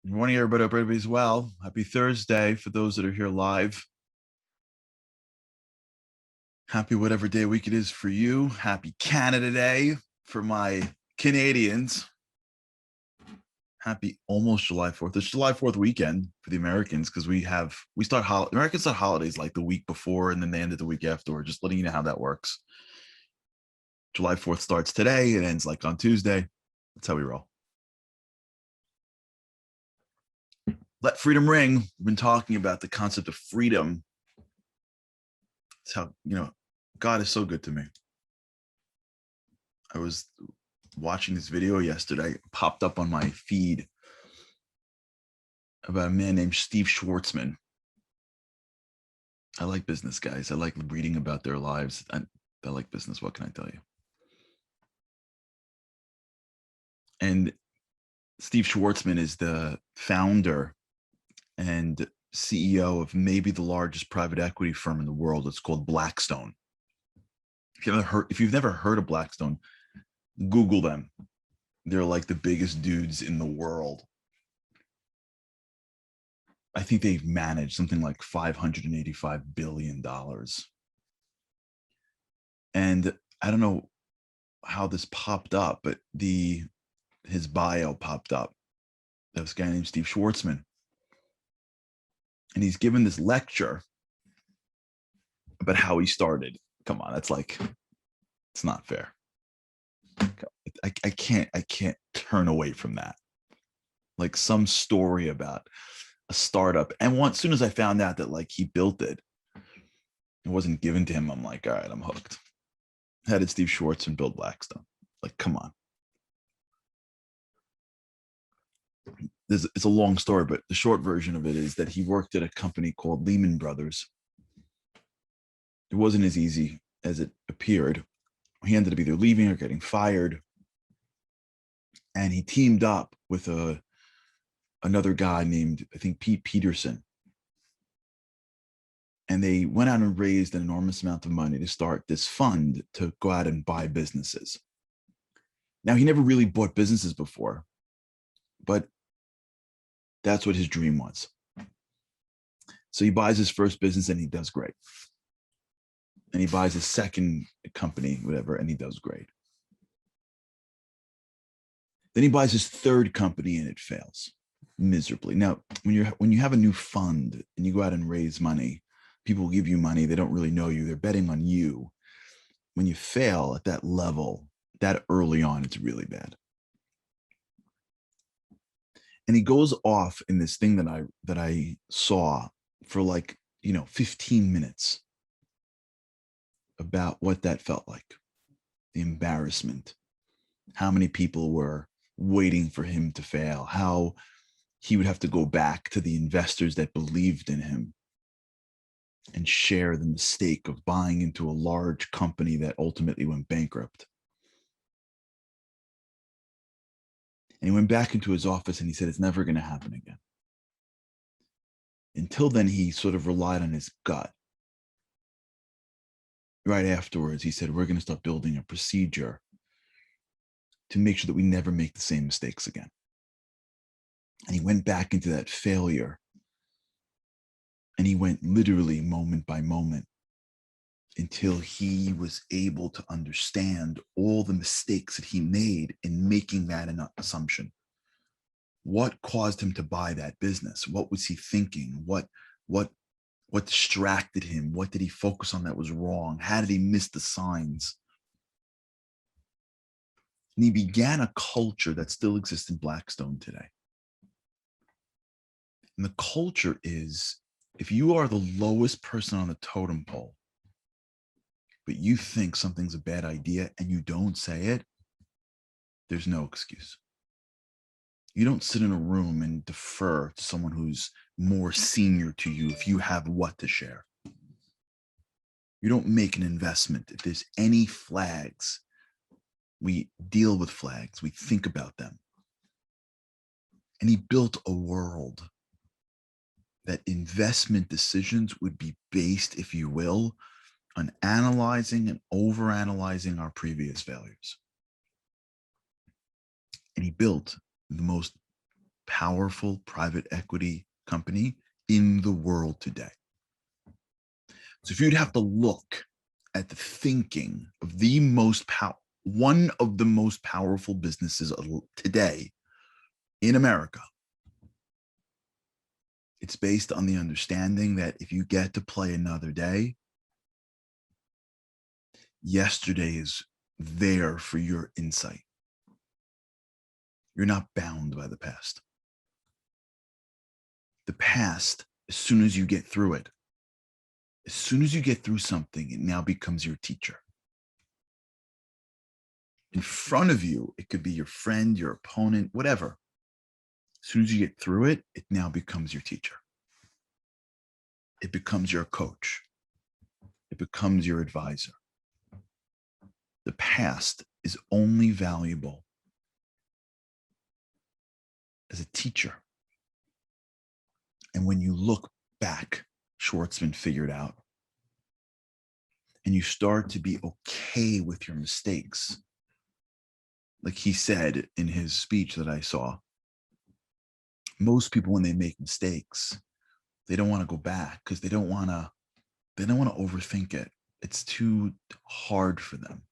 Good morning, everybody. Hope everybody's well. Happy Thursday for those that are here live. Happy whatever day week it is for you. Happy Canada Day for my Canadians. Happy almost July 4th. It's July 4th weekend for the Americans because Americans start holidays like the week before and then they end it the week after. Just letting you know how that works. July 4th starts today. It ends like on Tuesday. That's how we roll. Let freedom ring. We've been talking about the concept of freedom. It's how, God is so good to me. I was watching this video yesterday, popped up on my feed about a man named Steve Schwartzman. I like business guys. I like reading about their lives. I like business. What can I tell you? And Steve Schwartzman is the founder and CEO of maybe the largest private equity firm in the world. It's called Blackstone. If you've never heard of Blackstone, Google them. They're like the biggest dudes in the world. I think they've managed something like $585 billion. And I don't know how this popped up, but his bio popped up. There was a guy named Steve Schwartzman. And he's given this lecture about how he started. Come on, it's not fair. I can't turn away from that. Like some story about a startup. And as soon as I found out that like he built it, it wasn't given to him, I'm like, all right, I'm hooked. How did Steve Schwartzman build Blackstone? Like, come on. It's a long story, but the short version of it is that he worked at a company called Lehman Brothers. It wasn't as easy as it appeared. He ended up either leaving or getting fired. And he teamed up with another guy named, I think, Pete Peterson. And they went out and raised an enormous amount of money to start this fund to go out and buy businesses. Now, he never really bought businesses before, but that's what his dream was. So he buys his first business and he does great. And he buys his second company, whatever, and he does great. Then he buys his third company and it fails miserably. Now, when you have a new fund and you go out and raise money, people give you money, they don't really know you, they're betting on you. When you fail at that level, that early on, it's really bad. And he goes off in this thing that I saw for 15 minutes about what that felt like, the embarrassment, how many people were waiting for him to fail, how he would have to go back to the investors that believed in him and share the mistake of buying into a large company that ultimately went bankrupt. And he went back into his office and he said, it's never going to happen again. Until then, he sort of relied on his gut. Right afterwards, he said, we're going to start building a procedure to make sure that we never make the same mistakes again. And he went back into that failure. And he went literally moment by moment until he was able to understand all the mistakes that he made in making that an assumption. What caused him to buy that business? What was he thinking? What distracted him? What did he focus on that was wrong? How did he miss the signs? And he began a culture that still exists in Blackstone today. And the culture is, if you are the lowest person on the totem pole, but you think something's a bad idea and you don't say it, there's no excuse. You don't sit in a room and defer to someone who's more senior to you if you have what to share. You don't make an investment. If there's any flags, we deal with flags. We think about them. And he built a world that investment decisions would be based, if you will, on analyzing and overanalyzing our previous failures. And he built the most powerful private equity company in the world today. So if you'd have to look at the thinking of one of the most powerful businesses today in America, it's based on the understanding that if you get to play another day, yesterday is there for your insight. You're not bound by the past. The past, as soon as you get through it, as soon as you get through something, it now becomes your teacher. In front of you, it could be your friend, your opponent, whatever. As soon as you get through it, it now becomes your teacher. It becomes your coach. It becomes your advisor. The past is only valuable as a teacher. And when you look back, Schwartzman figured out, and you start to be okay with your mistakes. Like he said in his speech that I saw, most people, when they make mistakes, they don't want to go back because they don't want to overthink it. It's too hard for them.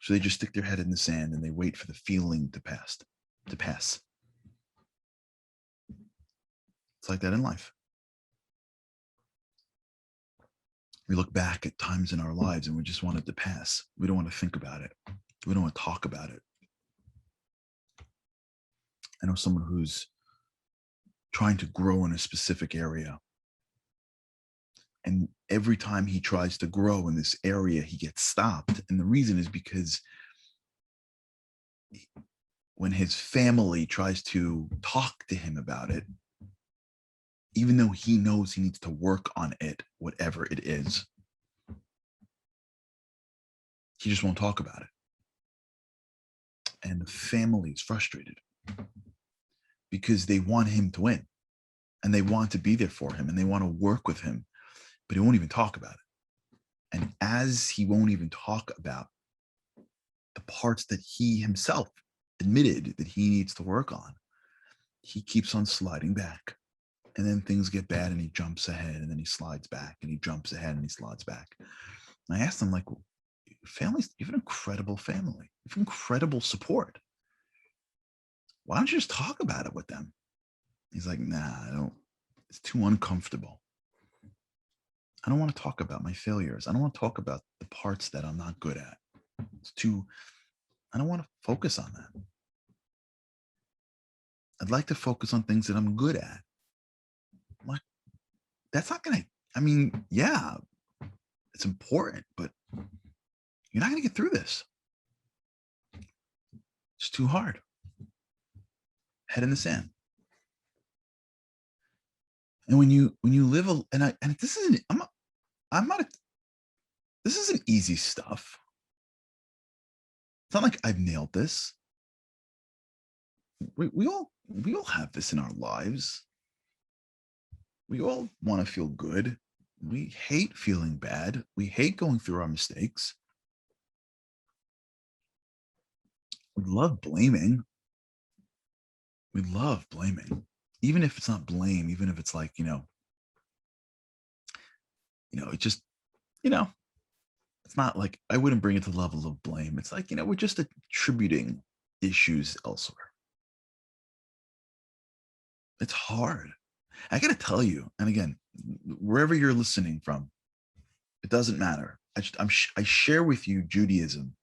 So they just stick their head in the sand and they wait for the feeling to pass. It's like that in life. We look back at times in our lives and we just want it to pass. We don't want to think about it. We don't want to talk about it. I know someone who's trying to grow in a specific area. And every time he tries to grow in this area, he gets stopped. And the reason is because when his family tries to talk to him about it, even though he knows he needs to work on it, whatever it is, he just won't talk about it. And the family is frustrated because they want him to win and they want to be there for him and they want to work with him, but he won't even talk about it. And as he won't even talk about the parts that he himself admitted that he needs to work on, he keeps on sliding back. And then things get bad and he jumps ahead and then he slides back and he jumps ahead and he slides back. And I asked him, like, well, families, you have an incredible family. You have incredible support. Why don't you just talk about it with them? He's like, nah, I don't. It's too uncomfortable. I don't want to talk about my failures. I don't want to talk about the parts that I'm not good at. I don't want to focus on that. I'd like to focus on things that I'm good at. Like, that's not going to, I mean, yeah, it's important, but you're not going to get through this. It's too hard. Head in the sand. And when you live, this isn't, this isn't easy stuff. It's not like I've nailed this. We all have this in our lives. We all want to feel good. We hate feeling bad. We hate going through our mistakes. We love blaming. We love blaming, even if it's not blame, even if it's like, it just, it's not like, I wouldn't bring it to the level of blame. It's like, we're just attributing issues elsewhere. It's hard. I got to tell you, and again, wherever you're listening from, it doesn't matter. I share with you Judaism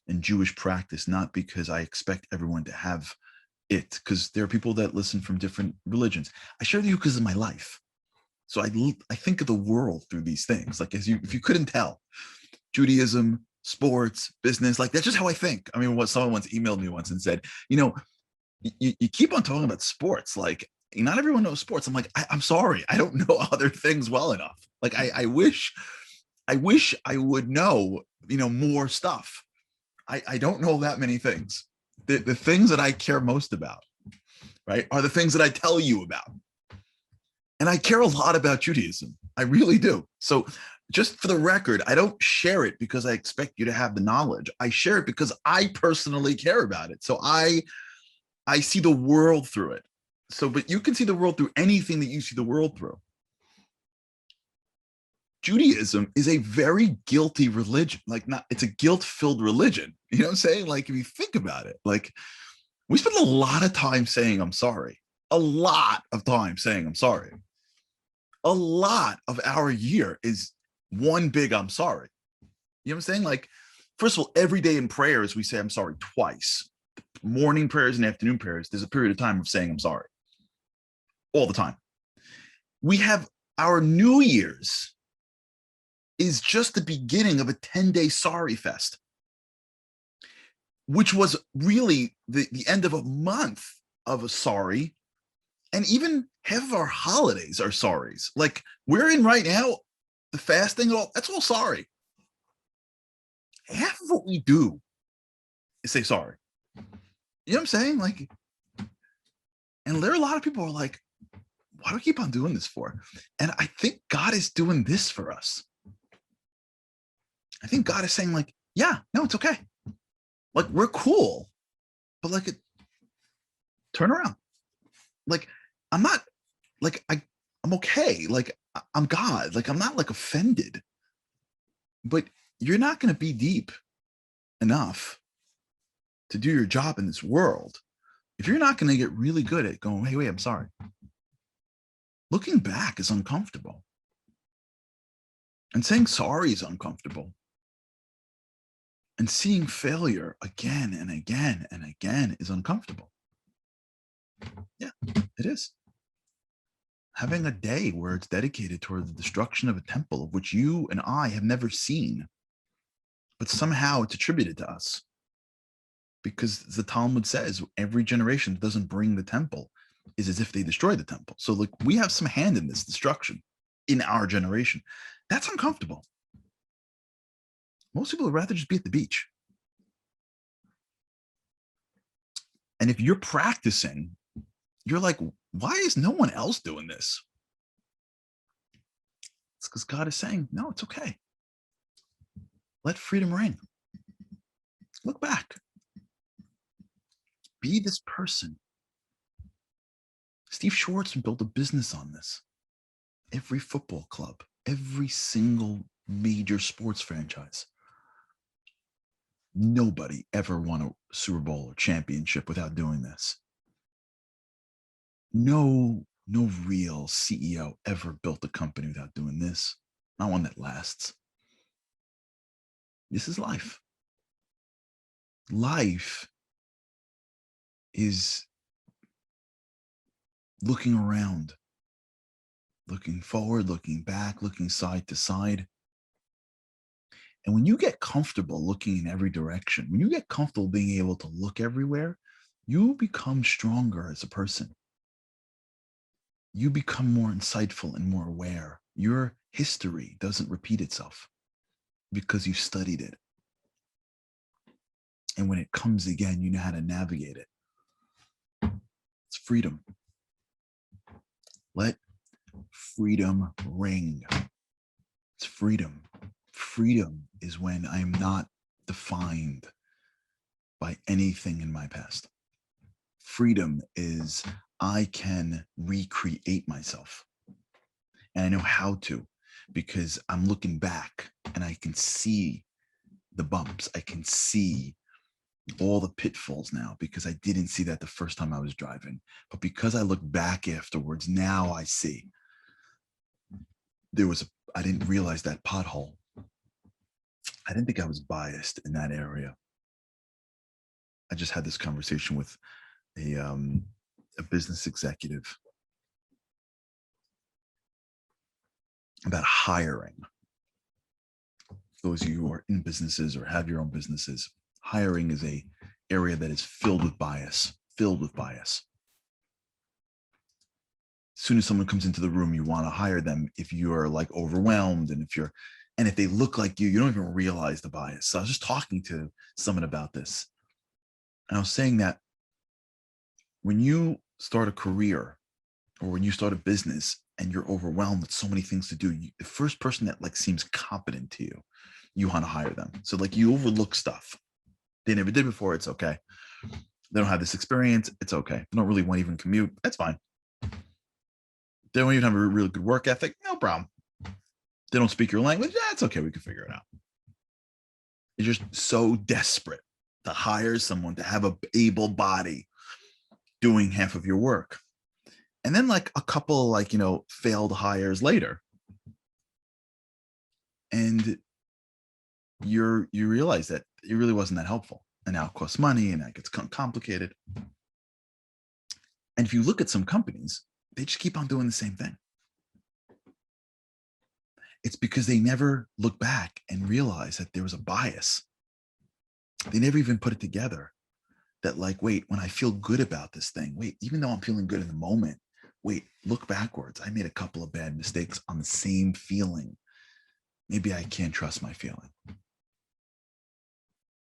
and Jewish practice, not because I expect everyone to have it, because there are people that listen from different religions. I share with you because of my life. So I think of the world through these things. Like, if you couldn't tell, Judaism, sports, business, like that's just how I think. I mean, what someone once emailed me once and said, you keep on talking about sports. Like, not everyone knows sports. I'm like, I'm sorry, I don't know other things well enough. Like, I wish I would know, more stuff. I don't know that many things. The things that I care most about, right, are the things that I tell you about. And I care a lot about Judaism. I really do. So just for the record, I don't share it because I expect you to have the knowledge. I share it because I personally care about it. So I see the world through it. So, but you can see the world through anything that you see the world through. Judaism is a very guilty religion. Like, not, it's a guilt-filled religion. You know what I'm saying? Like, if you think about it, like, we spend a lot of time saying I'm sorry. A lot of time saying I'm sorry. A lot of our year is one big I'm sorry. You know what I'm saying? Like, first of all, every day in prayers, we say I'm sorry twice. Morning prayers and afternoon prayers, there's a period of time of saying I'm sorry. All the time. We have our New Year's is just the beginning of a 10-day sorry fest, which was really the end of a month of a sorry. And even half of our holidays are sorries. Like we're in right now, the fasting, that's all sorry. Half of what we do is say sorry. You know what I'm saying? Like, and there are a lot of people who are like, why do we keep on doing this for? And I think God is doing this for us. I think God is saying, like, yeah, no, it's okay. Like, we're cool, but like, turn around. Like, I'm not, like, I'm okay. Like, I'm God. Like, I'm not like offended, but you're not going to be deep enough to do your job in this world if you're not going to get really good at going, hey, wait, I'm sorry. Looking back is uncomfortable. And saying sorry is uncomfortable. And seeing failure again and again and again is uncomfortable. Yeah, it is. Having a day where it's dedicated toward the destruction of a temple of which you and I have never seen, but somehow it's attributed to us. Because the Talmud says every generation that doesn't bring the temple is as if they destroy the temple. So like we have some hand in this destruction in our generation. That's uncomfortable. Most people would rather just be at the beach. And if you're practicing, you're like, why is no one else doing this? It's because God is saying, no, it's okay. Let freedom ring. Look back. Be this person. Steve Schwartzman built a business on this. Every football club, every single major sports franchise. Nobody ever won a Super Bowl or championship without doing this. No real CEO ever built a company without doing this. Not one that lasts. This is life. Life is looking around, looking forward, looking back, looking side to side. And when you get comfortable looking in every direction, when you get comfortable being able to look everywhere, you become stronger as a person. You become more insightful and more aware. Your history doesn't repeat itself because you studied it. And when it comes again, you know how to navigate it. It's freedom. Let freedom ring. It's freedom. Freedom is when I'm not defined by anything in my past. Freedom is I can recreate myself. And I know how to because I'm looking back and I can see the bumps. I can see all the pitfalls now because I didn't see that the first time I was driving. But because I look back afterwards, now I see I didn't realize that pothole. I didn't think I was biased in that area. I just had this conversation with a business executive about hiring. Those of you who are in businesses or have your own businesses, hiring is a area that is filled with bias. As soon as someone comes into the room, you want to hire them if you're like overwhelmed and if they look like you don't even realize the bias. So I was just talking to someone about this. And I was saying that when you start a career or when you start a business and you're overwhelmed with so many things to do, the first person that like seems competent to you, you want to hire them. So like you overlook stuff they never did before. It's okay. They don't have this experience. It's okay. They don't really want to even commute. That's fine. They don't even have a really good work ethic. No problem. They don't speak your language. That's okay. We can figure it out. You're just so desperate to hire someone to have a able body doing half of your work. And then like a couple like, failed hires later. And you realize that it really wasn't that helpful. And now it costs money and that gets complicated. And if you look at some companies, they just keep on doing the same thing. It's because they never look back and realize that there was a bias. They never even put it together that like, wait, when I feel good about this thing, wait, even though I'm feeling good in the moment, wait, look backwards. I made a couple of bad mistakes on the same feeling. Maybe I can't trust my feeling.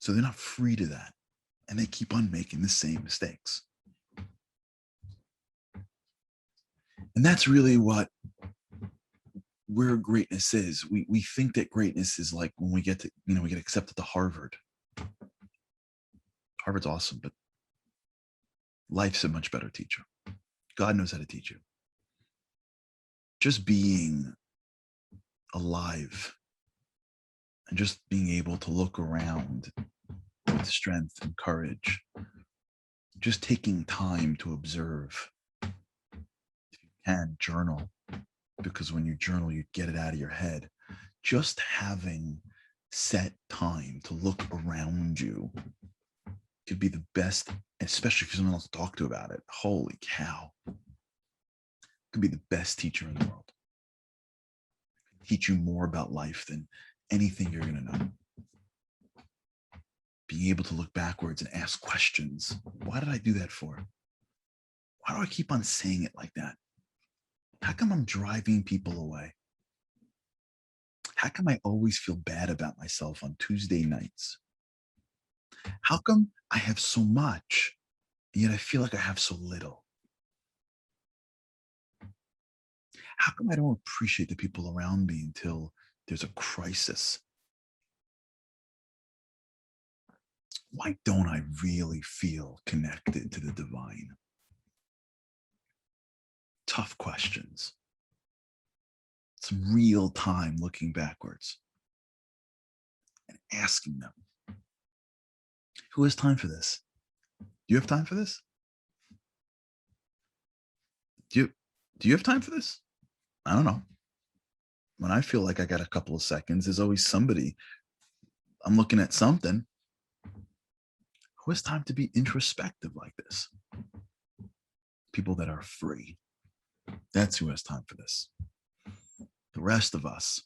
So they're not free to that. And they keep on making the same mistakes. And that's really what where greatness is. We think that greatness is like when we get to, we get accepted to Harvard. Harvard's awesome, but life's a much better teacher. God knows how to teach you. Just being alive and just being able to look around with strength and courage, just taking time to observe. If you can, journal, because when you journal, you get it out of your head. Just having set time to look around you could be the best, especially if someone else to talk to about it. Holy cow. Could be the best teacher in the world. Teach you more about life than anything you're going to know. Being able to look backwards and ask questions. Why did I do that for? Why do I keep on saying it like that? How come I'm driving people away? How come I always feel bad about myself on Tuesday nights? How come I have so much, and yet I feel like I have so little? How come I don't appreciate the people around me until there's a crisis? Why don't I really feel connected to the divine? Tough questions. Some real time looking backwards and asking them. Who has time for this? Do you have time for this? Do you have time for this? I don't know. When I feel like I got a couple of seconds, there's always somebody. I'm looking at something. Who has time to be introspective like this? People that are free. That's who has time for this. The rest of us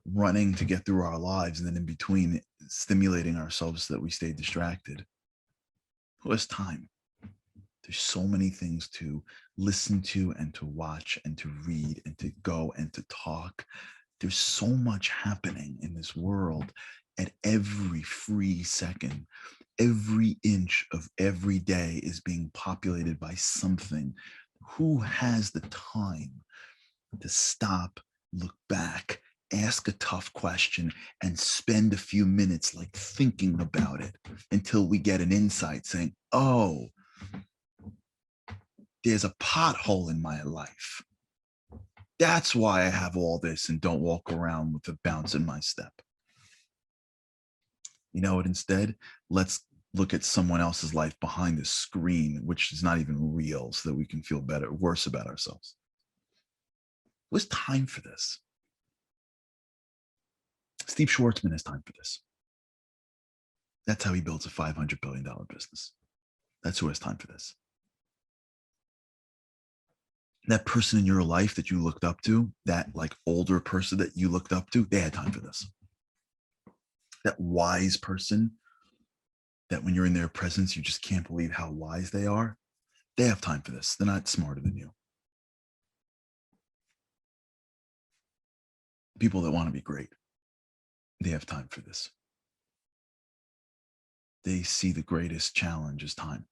running to get through our lives and then in between stimulating ourselves so that we stay distracted. Who has time? There's so many things to listen to and to watch and to read and to go and to talk. There's so much happening in this world at every free second. Every inch of every day is being populated by something. Who has the time to stop, look back, ask a tough question, and spend a few minutes like thinking about it until we get an insight saying, oh, there's a pothole in my life. That's why I have all this and don't walk around with a bounce in my step. You know what? Instead, let's look at someone else's life behind the screen, which is not even real, so that we can feel better, worse about ourselves. What's time for this? Steve Schwartzman has time for this. That's how he builds a $500 billion business. That's who has time for this. That person in your life that you looked up to, that like older person that you looked up to, they had time for this. That wise person that when you're in their presence, you just can't believe how wise they are. They have time for this. They're not smarter than you. People that want to be great, they have time for this. They see the greatest challenge as time.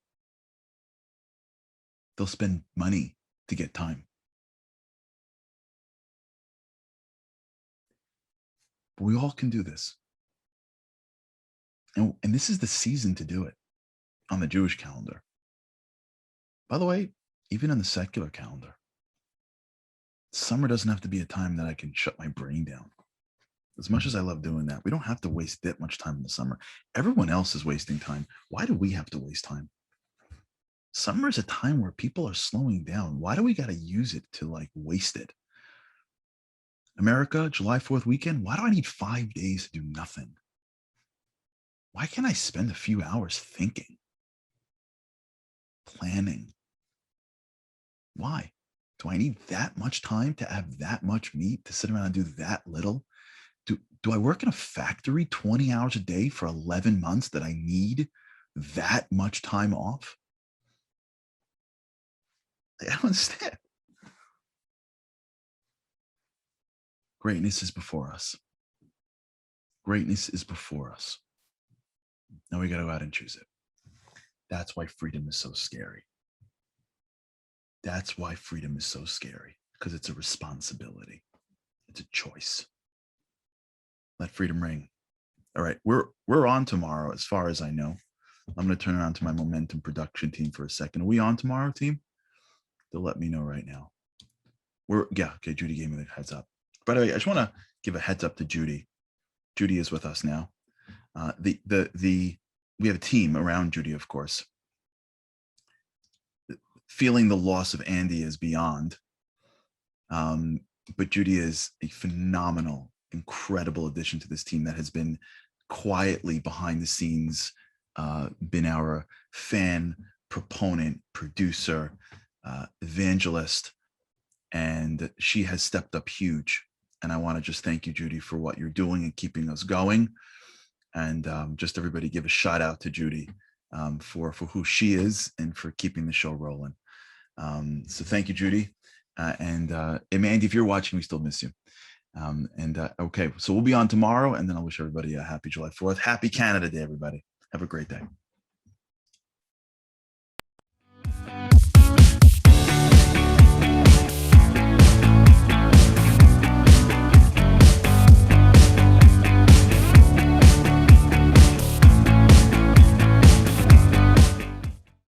They'll spend money to get time. But we all can do this. And this is the season to do it. on the Jewish calendar. By the way, even in the secular calendar, summer doesn't have to be a time that I can shut my brain down. As much as I love doing that, we don't have to waste that much time in the summer. Everyone else is wasting time. Why do we have to waste time? Summer is a time where people are slowing down. Why do we got to use it to like waste it? America, July 4th weekend, why do I need 5 days to do nothing? Why can't I spend a few hours thinking, planning? Why? Do I need that much time to have that much meat to sit around and do that little? Do I work in a factory 20 hours a day for 11 months that I need that much time off? I don't understand. Greatness is before us. Greatness is before us. Now we got to go out and choose it. That's why freedom is so scary. That's why freedom is so scary, because it's a responsibility. It's a choice. Let freedom ring. All right, we're on tomorrow, as far as I know. I'm going to turn around to my Momentum production team for a second. Are we on tomorrow, team? They'll let me know right now. Okay. Judy gave me the heads up. By the way, I just want to give a heads up to Judy. Judy is with us now. We have a team around Judy, of course. Feeling the loss of Andy is beyond. But Judy is a phenomenal, incredible addition to this team that has been quietly behind the scenes, been our fan, proponent, producer, evangelist, and she has stepped up huge. And I want to just thank you, Judy, for what you're doing and keeping us going. And just everybody give a shout out to Judy for who she is and for keeping the show rolling. So thank you, Judy. And Andy, if you're watching, we still miss you. Okay, so we'll be on tomorrow, and then I'll wish everybody a happy July 4th. Happy Canada Day, everybody. Have a great day.